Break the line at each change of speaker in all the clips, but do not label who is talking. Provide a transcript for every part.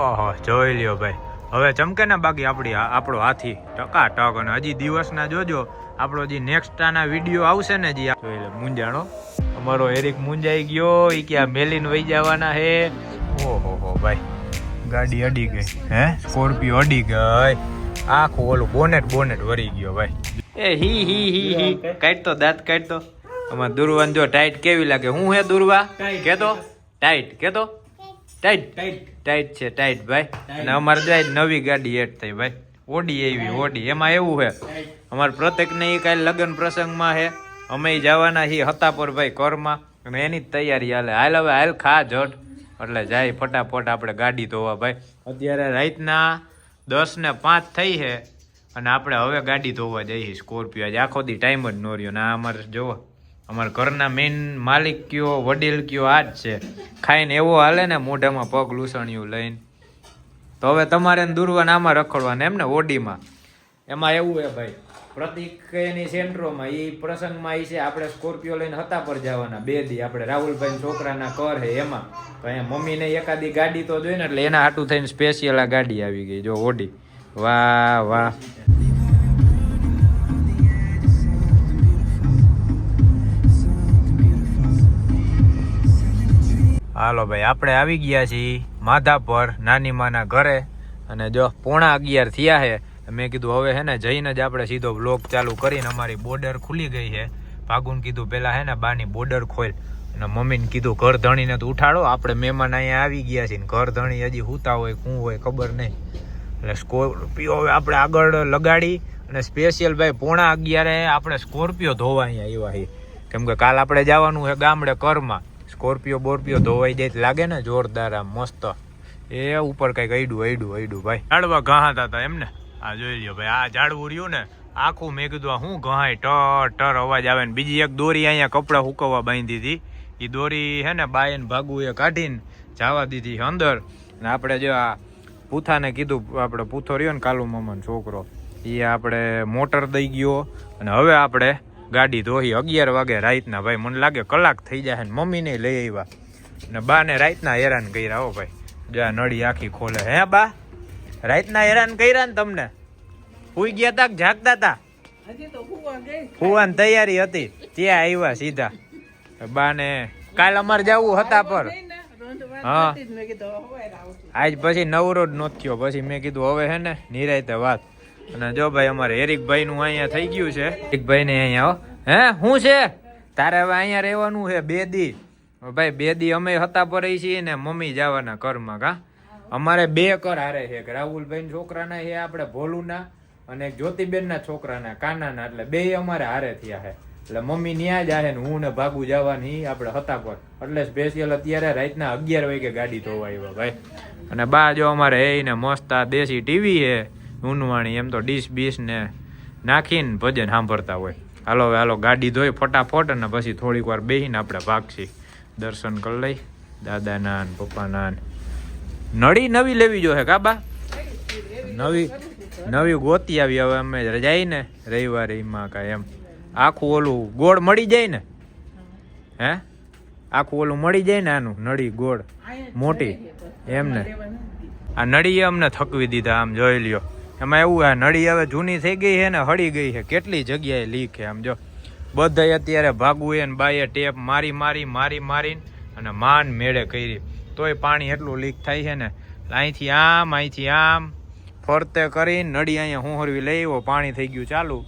ઓહો જોઈ લ્યો ભાઈ, હવે ચમકે ને બાકી આપણો હાથી ટકાટક. અને હજી દિવસના જોજો આપણો જે નેક્સ્ટ આના વિડીયો આવશે ને જે જોઈ લે. મૂંઝાણો અમારો એરિક મૂંઝાઈ ગયો, એ ક્યાં મેલીને વહી જવાના હે. ઓહો હો ભાઈ, ગાડી અડી ગઈ હે, સ્કોર્પિયો અડી ગઈ. આખું ઓલું બોનેટ વરી ગયો ભાઈ. એ હી હી હી હી કાઢતો દાંત કાઢતો. અમાર દુર્વાન જો ટાઈટ કેવી લાગે. હું હે દુર્વા કેતો ટાઈટ કેતો ટાઈટ છે ટાઈટ ભાઈ. અને અમારે જાય નવી ગાડી એડ થઈ ભાઈ, ઓડી એવી ઓડી. એમાં એવું છે અમારે પ્રત્યેક ને એ કાલે લગ્ન પ્રસંગમાં છે, અમે જવાના છીએ હતા પર ભાઈ કરમાં, અને એની જ તૈયારી હાલ હવે હાલ ખા જટ એટલે જાય ફટાફટ આપણે ગાડી ધોવા ભાઈ. અત્યારે રાતના 10:05 થઈ છે અને આપણે હવે ગાડી ધોવા જઈએ સ્કોર્પિયો. આજે આખો દી ટાઈમ જ ન રહ્યો. ના અમારે જોવો અમારા ઘરના મેઇન માલિક કયો વડીલ કયો આ જ છે, ખાઈને એવો હાલે ને મોઢામાં પગ લૂસણિયું લઈને. તો હવે તમારે દુર્વાન આમાં રખડવાના એમ ને ઓડીમાં. એમાં એવું છે ભાઈ, પ્રતિક એની સેન્ટ્રોમાં એ પ્રસંગમાં છે, આપણે સ્કોર્પિયો લઈને હતા પર જવાના 2 દી. આપણે રાહુલભાઈ છોકરાના ઘર હે એમાં, તો અહીંયા મમ્મીને એકાદી ગાડી તો જોઈ ને એટલે એના હાટું થઈને સ્પેશિયલ આ ગાડી આવી ગઈ જો ઓડી. વાહ વાહ. હાલો ભાઈ, આપણે આવી ગયા છીએ માધાપર નાની માના ઘરે. અને જો 11:15 થયા છે. મેં કીધું હવે હે ને જઈને જ આપણે સીધો વ્લોગ ચાલુ કરીને, અમારી બોર્ડર ખુલી ગઈ છે. ભાગુને કીધું પેલા હે ને બાની બોર્ડર ખોલ, અને મમ્મીને કીધું ઘર ધણીને તો ઉઠાડો, આપણે મહેમાન અહીંયા આવી ગયા છીએ. ઘર ધણી હજી હુતા હોય શું હોય ખબર નહીં. એટલે સ્કોર્પિયો હવે આપણે આગળ લગાડી અને સ્પેશિયલ ભાઈ 11:15 આપણે સ્કોર્પિયો ધોવા અહીંયા આવ્યા છીએ. કેમ કે કાલ આપણે જવાનું છે ગામડે કરમાં. સ્કોર્પિયો બોર્પિયો ધોવાઈ જાય લાગે ને જોરદાર આમ મસ્ત. એ ઉપર કઈક અડ્યું ભાઈ. ઝાડવા ઘાહાતા હતા એમ ને. આ જોઈ લ્યો ભાઈ, આ ઝાડવું રહ્યું ને આખું. મેં કીધું આ શું ઘાય ટર અવાજ આવે ને. બીજી એક દોરી અહીંયા કપડાં હુકવવા બાંધી હતી, એ દોરી હે ને બાયન ભાગુ એ કાઢીને જવા દીધી અંદર. ને આપણે જો આ પૂથાને કીધું, આપણે પૂથો રહ્યો ને કાલુ મામાનો છોકરો, એ આપણે મોટર દઈ ગયો. અને હવે આપણે ગાડી ધોઈ 11 વાગે રાતના ભાઈ. મને લાગે કલાક થઈ જાય ને. મમ્મીને લઈ આવ્યા ને બાને રાતના હેરાન કર્યા હો ભાઈ. જ્યાં નળી આખી ખોલે હે બા, રાતના હેરાન કર્યા ને તમને. સુઈ ગયા તા જાગતા તા? ફુવાની તૈયારી હતી ત્યાં આવ્યા સીધા. બાને કાલ અમારે જવું હતા પર હા આજ પછી નવરો જ નહોતો થયો. પછી મેં કીધું હવે હે ને નિરાયતે વાત. અને જો ભાઈ અમારે એરિકભાઈ નું અહીંયા થઈ ગયું છે. એરિકભાઈ ને અહીંયા હે શું છે તારે હવે અહીંયા રહેવાનું છે 2 દી ભાઈ. 2 દી અમે હતા પર છીએ ને મમ્મી જવાના ઘરમાં. કા અમારે 2 ઘર હારે છે, રાહુલભાઈ છોકરાના છે આપણે ભોલુના, અને એક જ્યોતિબેન ના છોકરાના કાનાના. એટલે 2 અમારે હારે થયા છે. એટલે મમ્મી ન્યા જાય ને હું ને ભાગુ જવાની આપણે હતા પર. એટલે સ્પેશિયલ અત્યારે રાતના 11 વાગે ગાડી ધોવા આવ્યા ભાઈ. અને બા જો અમારે એને મસ્ત આ દેશી ટીવી છે ઊનવાણી, એમ તો ડીશ બીશ ને નાખીને ભજન સાંભળતા હોય. હાલો હાલો ગાડી ધોઈ ફટાફટ, અને પછી થોડીક વાર બેસીને આપણે ભાગશી. દર્શન કરી લઈ દાદાના ને પપ્પાના. નળી નવી લેવી જોઈએ કાબા, નવી ગોતી આવી. હવે અમે જાય ને રવિવારે એમાં કાંઈ એમ આખું ઓલું ગોળ મળી જાય ને. હે આખું ઓલું મળી જાય ને આનું નળી ગોળ મોટી એમને. આ નળી અમને થકવી દીધા આમ જોઈ લ્યો. એમાં એવું આ નળી હવે જૂની થઈ ગઈ છે ને હળી ગઈ છે. કેટલી જગ્યાએ લીક છે આમ જો. બધાય અત્યારે ભાગવું ને બાઈએ ટેપ મારીને અને માન મેળે કરી, તોય પાણી એટલું લીક થાય છે ને. અહીંથી આમ ફરતે કરીને નળી અહીંયા હું હરવી લઈ આવ્યો. પાણી થઈ ગયું ચાલુ.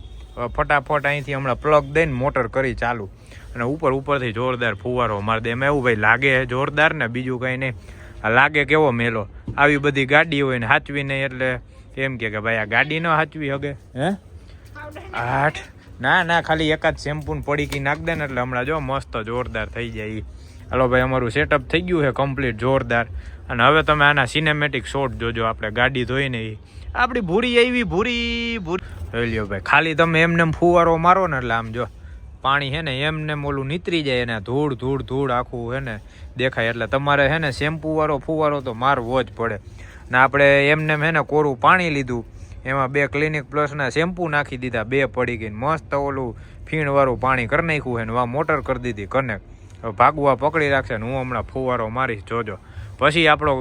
ફટાફટ અહીંથી હમણાં પ્લગ દઈને મોટર કરી ચાલુ. અને ઉપરથી જોરદાર ફુવારો મારી દે. એમાં એવું ભાઈ લાગે જોરદાર ને બીજું કંઈ નહીં. આ લાગે કેવો મેલો. આવી બધી ગાડી હોય ને હાચવી નહીં એટલે એમ કે ભાઈ આ ગાડી ન હાચવી હગે હે 8 ના ખાલી એકાદ શેમ્પૂ ને પડીકી નાખ દે ને એટલે હમણાં જો મસ્ત જોરદાર થઈ જાય. હાલો ભાઈ અમારું સેટઅપ થઈ ગયું છે કમ્પ્લીટ જોરદાર. અને હવે તમે આના સિનેમેટિક શોટ જોજો. આપણે ગાડી ધોઈને આપણી ભૂરી આવી ભૂરી જોઈ લ્યો ભાઈ. ખાલી તમે એમને ફુવારો મારો ને એટલે આમ જો પાણી હે ને એમને ઓલું નીતરી જાય ને ધૂળ આખું હે ને દેખાય. એટલે તમારે હે ને શેમ્પુ વાળો ફુવારો તો મારવો જ પડે. ને આપણે એમને હે ને કોરું પાણી લીધું, એમાં 2 ક્લિનિક પ્લસના શેમ્પુ નાખી દીધા, 2 પડી ગઈ મસ્ત ઓલું ફીણવાળું પાણી કરી નાખ્યું છે ને વા મોટર કરી દીધી કનેક્ટ. ભાગવા પકડી રાખશે ને હું હમણાં ફુવારો મારીશ જોજો. પછી આપણો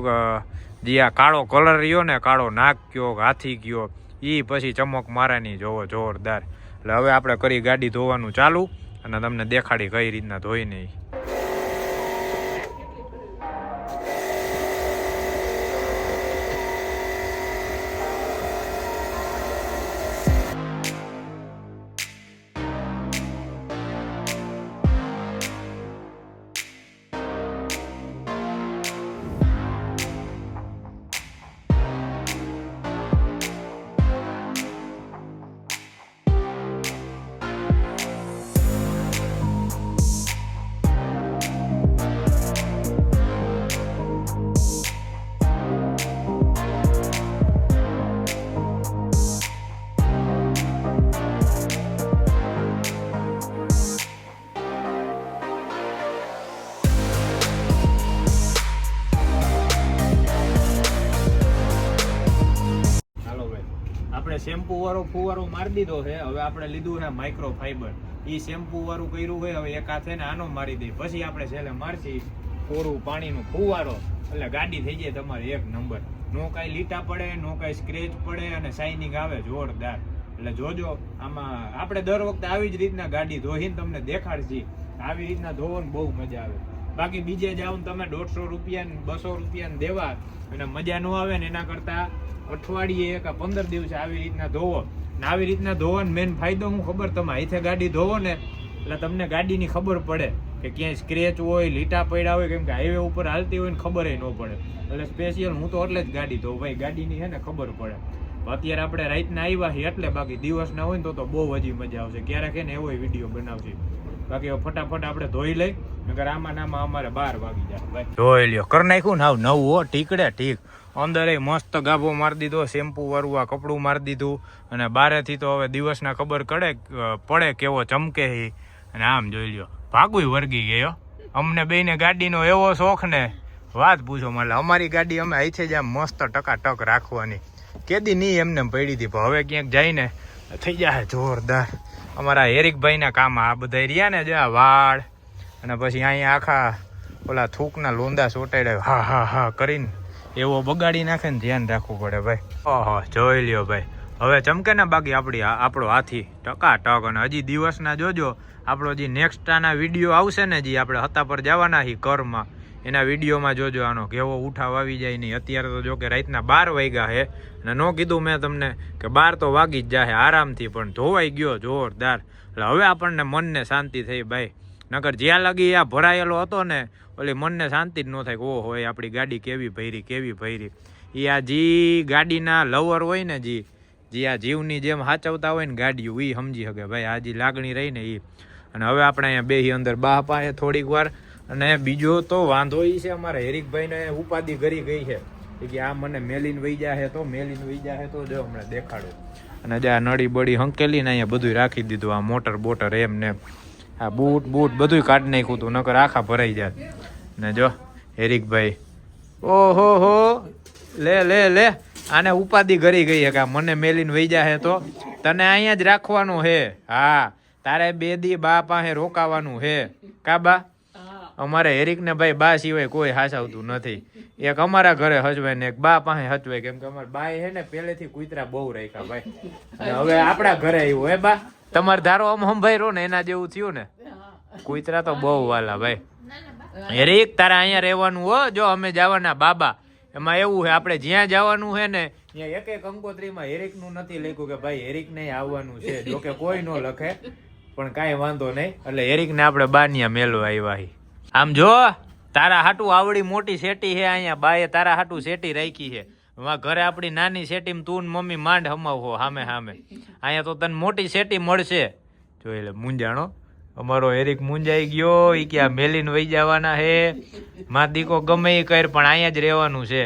જે આ કાળો કલર રહ્યો ને, કાળો નાક કયો, હાથી કયો, એ પછી ચમક મારાની જોવો જોરદાર. એટલે હવે આપણે કરી ગાડી ધોવાનું ચાલુ અને તમને દેખાડી કઈ રીતના ધોઈને. શેમ્પુ વાળો ફુવારો મારી દીધો છે. હવે આપણે લીધું છે માઇક્રો ફાઈબર. એ શેમ્પુ વાળું કર્યું હોય. હવે એક હાથે ને આનો મારી દઈએ, પછી આપણે છેલ્લે મારશી કોરું પાણીનું ફુવારો, એટલે ગાડી થઈ જાય તમારી એક નંબર. નો કાંઈ લીટા પડે, નો કાંઈ સ્ક્રેચ પડે અને શાઇનિંગ આવે જોરદાર. એટલે જોજો, આમાં આપણે દર વખતે આવી જ રીતના ગાડી ધોઈને તમને દેખાડશી. આવી રીતના ધોવાની બહુ મજા આવે. બાકી બીજે જાવ તમે 150 રૂપિયા 200 રૂપિયા દેવા અને મજા ન આવે ને એના કરતા અઠવાડિયે કે 15 દિવસે આવી રીતના ધોવો. ને આવી રીતના ધોવાનો મેન ફાયદો હું ખબર, તમે અહીંથી ગાડી ધોવો ને એટલે તમને ગાડીની ખબર પડે કે ક્યાંય સ્ક્રેચ હોય, લીટા પડ્યા હોય, કેમ કે હાઈવે ઉપર હાલતી હોય ને ખબર ન પડે. એટલે સ્પેશિયલ હું તો એટલે જ ગાડી ધોઉં ભાઈ, ગાડીની છે ને ખબર પડે. અત્યારે આપણે રાતના આવ્યા છીએ એટલે, બાકી દિવસના હોય ને તો બહુ હજી મજા આવશે. ક્યારેક ને એવો વિડીયો બનાવશે. બાકી ફટાફટ આપણે ધોઈ લઈ, નકર આમાં નામાં અમારે 12 વાગી જાય ભાઈ. ધોઈ લ્યો, કરી નાખ્યું ને હાવ નવું હો, ટીકડે ઠીક. અંદર મસ્ત ગાભો મારી દીધો, શેમ્પુ વાળું આ કપડું મારી દીધું. અને બારેથી તો હવે દિવસના ખબર પડે કેવો ચમકે છે. અને આમ જોઈ લ્યો, ભાગુય વર્ગી ગયો. અમને બેને ગાડીનો એવો શોખ ને વાત પૂછો. એટલે અમારી ગાડી અમે અહીંથી જ આમ મસ્ત ટકાટક રાખવાની. કેદી નહીં એમને પડી હતી, પણ હવે ક્યાંક જઈને થઈ જાય જોરદાર. અમારા હેરિકભાઈના કામ આ બધા રહ્યા ને, જે આ વાળ અને પછી અહીંયા આખા ઓલા થૂકના લોંદા ચોટાડ્યા હા હા હા કરીને એવો બગાડી નાખે ને, ધ્યાન રાખવું પડે ભાઈ. ઓહો જોઈ લ્યો ભાઈ, હવે ચમકે ને. બાકી આપણો હાથી ટકાટક. અને હજી દિવસના જોજો, આપણો જે નેક્સ્ટ આના વિડીયો આવશે ને, જે આપણે હતા પર જવાના છીએ કરમાં, એના વિડીયોમાં જોજો આનો કેવો ઉઠાવ આવી જાય નહીં. અત્યારે તો જો કે રાતના 12 વાગ્યા છે અને ન કીધું મેં તમને કે 12 તો વાગી જ જાય આરામથી, પણ ધોવાઈ ગયો જોરદાર. એટલે હવે આપણને મનને શાંતિ થઈ ભાઈ. નકર જ્યાં લગી આ ભરાયેલો હતો ને, ઓલી મનને શાંતિ જ ન થાય કે ઓહો આપણી ગાડી કેવી ભરી. એ આ જી ગાડીના લવર હોય ને, જે આ જીવની જેમ સાચવતા હોય ને ગાડીઓ, એ સમજી શકે ભાઈ આ જે લાગણી રહી ને એ. અને હવે આપણે અહીંયા બેહી અંદર બા પાસે થોડીક વાર. અને બીજો તો વાંધો એ છે, અમારા હેરિકભાઈને ઉપાધિ કરી ગઈ છે કે આ મને મેલીને વહી જાય તો જો હમણાં દેખાડો. અને જે આ નળી બળી હંકેલીને અહીંયા બધું રાખી દીધું, આ મોટર બોટર એમને, આ બૂટ બધું કાઢી નાખ્યું હતું, નકર આખા ભરાઈ જાય. ને જો હેરિકભાઈ ઓહો હો લે આને ઉપાધિ કરી ગઈ છે કે મને મેલીને વહી જાય તો તને અહીંયા જ રાખવાનું હે. હા તારે 2 દી બા પાસે રોકાવાનું હે કા બા. અમારે હેરિક ને ભાઈ બા સિવાય કોઈ હાચવતું નથી. એક અમારા ઘરે હચવાય ને એક બા પાસે હચવાય, કેમ કે અમારા બા હે ને પહેલેથી કૂતરા બહુ રાખ્યા ભાઈ. અને હવે આપણા ઘરે આવ્યું હે બા. તમારે ધારો આમ સંભાઈ ને એના જેવું થયું ને, કૂતરા તો બહુ વાલા ભાઈ. હેરિક તારે અહીંયા રહેવાનું હો. જો અમે જવાના બાબા, એમાં એવું છે આપણે જ્યાં જવાનું છે ને ત્યાં એક કંકોત્રીમાં હેરિક નું નથી લખ્યું કે ભાઈ હેરિક ને આવવાનું છે. જો કે કોઈ ન લખે, પણ કાંઈ વાંધો નહીં. એટલે હેરિક ને આપણે બાનિયા મેલો આવ્યા. આમ જો તારા હાટું આવડી મોટી સેટી છે અહીંયા, બાએ તારા હાટું સેટી રાખી છે. ઘરે આપણી નાની સેટીમાં તું ને મમ્મી માંડ હમાવો સામે. અહીંયા તો તને મોટી સેટી મળશે. જોઈ લે મુંજાણો અમારો હેરિક મુંજાઈ ગયો. એ કે આ મેલીને વહી જવાના હે, માં દીકો ગમે એ કર પણ અહીંયા જ રહેવાનું છે.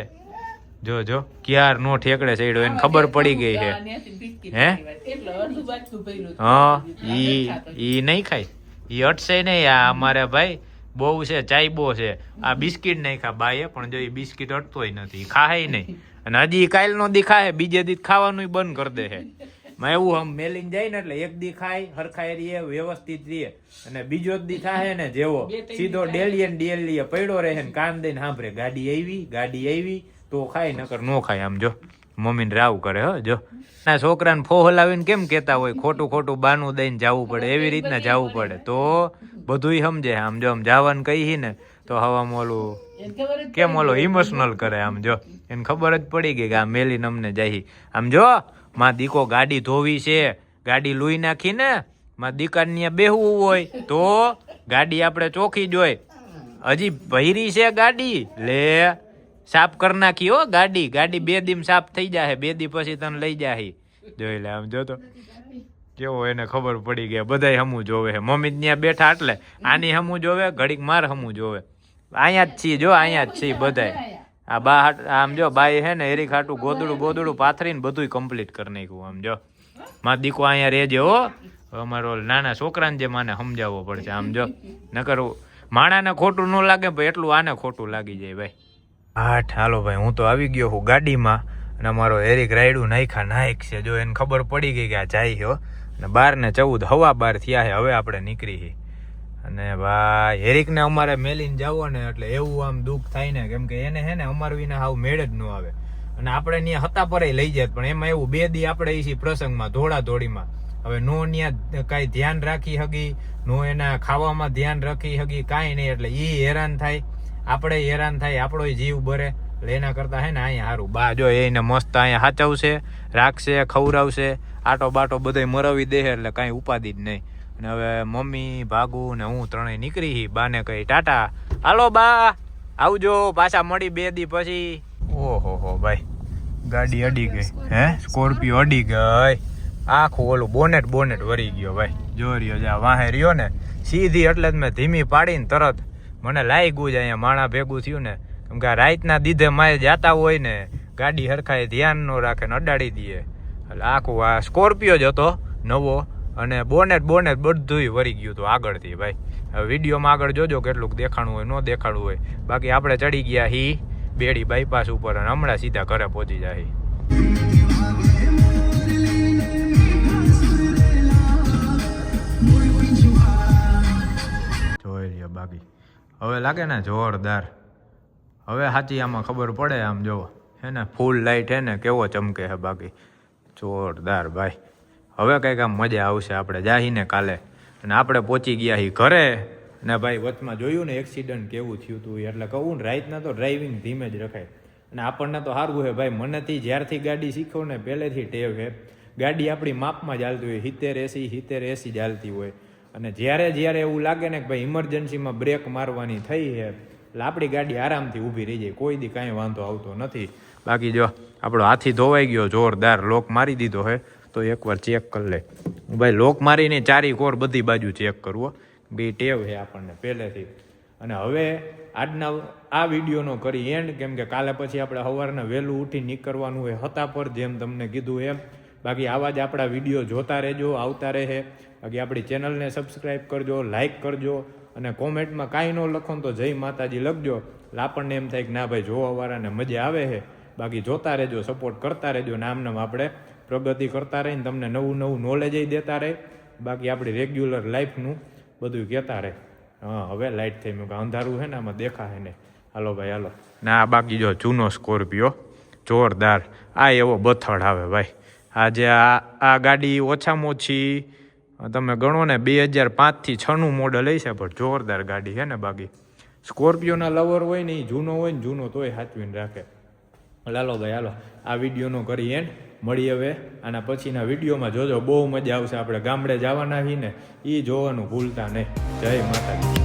જો ક્યાર નો ઠેકડે ચડ્યો, એને ખબર પડી ગઈ છે. હે હા ઈ નહીં ખાય, ઈ અટશે નહીં. આ અમારે ભાઈ બહુ છે, ચાઈબો છે. આ બિસ્કીટ નહીં ખા બાએ, પણ જો એ બિસ્કીટ અટતોય નથી, ખાય નહીં. અને હજી કાલ નો દી ખાય, બીજે દી ખાવાનું બંધ કરી દે છે. માં એવું આમ મેલીને જાય ને એટલે એક દી ખાય હરખાઈ રહીએ વ્યવસ્થિત રહીએ, અને બીજો દી થાય ને જેવો સીધો ડેલીએ પડ્યો રહે ને કાન દઈને સાંભળે ગાડી આવી તો ખાય, નકર નો ખાય. આમ જો મમ્મીને રાવ કરે હો. જો ના છોકરાને ફો હલાવીને કેમ કહેતા હોય, ખોટું ખોટું બાનું દઈને જવું પડે, એવી રીતના જવું પડે તો બધુંય સમજે. આમ જો આમ જવાનું કહી ને તો હવામાં ઓલું કેમ ઓલો ઇમોશનલ કરે. આમ જો એને ખબર જ પડી ગઈ કે આ મેલીને અમને જાય. આમ જો માં દીકો ગાડી ધોવી છે, ગાડી લુઈ નાખી ને માં દીકાને બેહવું હોય તો ગાડી આપણે ચોખ્ખી જ હોય. હજી ભૈરી છે ગાડી, લે સાફ કરી નાખી હો ગાડી. ગાડી 2 દી સાફ થઈ જાય, 2 દી પછી તને લઈ જાય. જોઈ લે આમ જો તો કેવો એને ખબર પડી ગયા. બધાય હમું જોવે છે. મમ્મી ત્યાં બેઠા એટલે આની હમું જોવે, ઘડીક માર હમું જોવે. અહીંયા જ છીએ, જો અહીંયા જ છીએ બધાય. આ બા આમ જો બાઈ હે ને એરી ખાટું ગોદડું પાથરીને બધુંય કમ્પ્લીટ કરી નાખ્યું. આમ જો માં દીકો અહીંયા રહેજે હો. અમારો નાના છોકરાને જે માને સમજાવવો પડશે. આમ જો નકર માણાને ખોટું ન લાગે ભાઈ, એટલું આને ખોટું લાગી જાય ભાઈ. હાલો ભાઈ, હું તો આવી ગયો હું ગાડીમાં અને અમારો એરિક રાયડું નાઈક છે. જો એને ખબર પડી ગઈ કે આ જાય હો. અને 12 ને 14 હવા 12 થયા છે. હવે આપણે નીકળી. અને ભાઈ એરિકને અમારે મેલીને જાવો ને એટલે એવું આમ દુઃખ થાય ને, કેમ કે એને હે ને અમારું વિના હાવ મેળ જ ન આવે. અને આપણે ત્યાં હતા પર લઈ જાય, પણ એમાં એવું 2 દી આપણે એસી પ્રસંગમાં દોડાદોડીમાં હવે નો ત્યાં કાંઈ ધ્યાન રાખી હગી, નો એના ખાવામાં ધ્યાન રાખી હગી, કાંઈ નહીં. એટલે એ હેરાન થાય, આપણે હેરાન થાય, આપણો જીવ બરે. એટલે એના કરતા હે ને અહીંયા સારું. બા જો એને મસ્ત અહીંયા સાચવશે, રાખશે, ખવડાવશે, આટો બાટો બધો મરવી દે એટલે કાંઈ ઉપાધિ જ નહીં. અને હવે મમ્મી, ભાગુ ને હું ત્રણેય નીકળી. બાને કહી ટાટા, હાલો બા આવજો, પાછા મળી 2 દી પછી. ઓહો ભાઈ, ગાડી અડી ગઈ હે, સ્કોર્પિયો અડી ગઈ. આખું ઓલું બોનેટ વરી ગયો ભાઈ. જો રહ્યો જા વાહે રહ્યો ને સીધી, એટલે જ મેં ધીમી પાડીને તરત મને લાગ્યું જ અહીંયા માણા ભેગું થયું ને. કેમ કે રાતના દીધે માએ જાતા હોય ને ગાડી હરખાએ ધ્યાન ન રાખે ને અડાડી દઈએ. એટલે આખું આ સ્કોર્પિયો જ હતો નવો, અને બોનેટ બધુંય વરી ગયું હતું આગળથી ભાઈ. હવે વિડીયોમાં આગળ જોજો કેટલુંક દેખાણું હોય, ન દેખાડવું હોય. બાકી આપણે ચડી ગયા હી બેડી બાયપાસ ઉપર અને હમણાં સીધા ઘરે પહોંચી જાય. જોઈ લ્યો બાકી હવે લાગે ને જોરદાર. હવે સાચી આમાં ખબર પડે. આમ જોવો હે ને ફૂલ લાઇટ હે ને કેવો ચમકે છે. બાકી જોરદાર ભાઈ. હવે કંઈક આમ મજા આવશે. આપણે જાહીને કાલે અને આપણે પહોંચી ગયા છીએ ઘરે. અને ભાઈ વચમાં જોયું ને એક્સિડન્ટ કેવું થયું હતું, એટલે કહું ને રાતના તો ડ્રાઇવિંગ ધીમે જ રખાય. અને આપણને તો સારું છે ભાઈ, મનેથી જ્યારથી ગાડી શીખો ને પહેલેથી ટેવ છે. ગાડી આપણી માપમાં જ હાલતી હોય, 70 80 જ હાલતી હોય. અને જ્યારે એવું લાગે ને કે ભાઈ ઇમરજન્સીમાં બ્રેક મારવાની થઈ છે, એટલે આપણી ગાડી આરામથી ઊભી રહી જાય, કોઈ દી કાંઈ વાંધો આવતો નથી. બાકી જો આપણો હાથી ધોવાઈ ગયો જોરદાર, લોક મારી દીધો હે, તો એકવાર ચેક કરી લે ભાઈ. લોક મારીને 4 કોર બધી બાજુ ચેક કરવો, બે ટેવ છે આપણને પહેલેથી. અને હવે આજના આ વિડીયોનો કરી એન્ડ, કેમ કે કાલે પછી આપણે સવારના વહેલું ઉઠી નીકળવાનું હોય હતા પર, જેમ તમને કીધું એમ. બાકી આવા જ આપણા વિડીયો જોતા રહેજો, આવતા રહે. બાકી આપણી ચેનલને સબસ્ક્રાઈબ કરજો, લાઇક કરજો, અને કોમેન્ટમાં કાંઈ ન લખો તો જય માતાજી લખજો. એટલે આપણને એમ થાય કે ના ભાઈ જોવાવાળાને મજા આવે છે. બાકી જોતા રહેજો, સપોર્ટ કરતા રહેજો, નામ આપણે પ્રગતિ કરતા રહીને તમને નવું નોલેજ દેતા રહે. બાકી આપણી રેગ્યુલર લાઈફનું બધું કહેતા રહે. હા હવે લાઇટ થઈ, મેં અંધારું છે ને આમાં દેખાય ને. હાલો ભાઈ હાલો. ના બાકી જો જૂનો સ્કોર્પિયો જોરદાર. આ એવો બથડ આવે ભાઈ. આજે આ ગાડી ઓછામાં ઓછી તમે ગણો ને 2005 થી 6નું મોડલ હશે, પણ જોરદાર ગાડી છે ને. બાકી સ્કોર્પિયોના લવર હોય ને એ જૂનો હોય ને જૂનો તોય સાચવીને રાખે. હાલો ભાઈ હાલો, આ વિડીયોનો કરી એન્ડ. મળી હવે આના પછીના વિડીયોમાં. જોજો બહુ મજા આવશે. આપણે ગામડે જવાના છીએ ને એ જોવાનું ભૂલતા નહીં. જય માતાજી.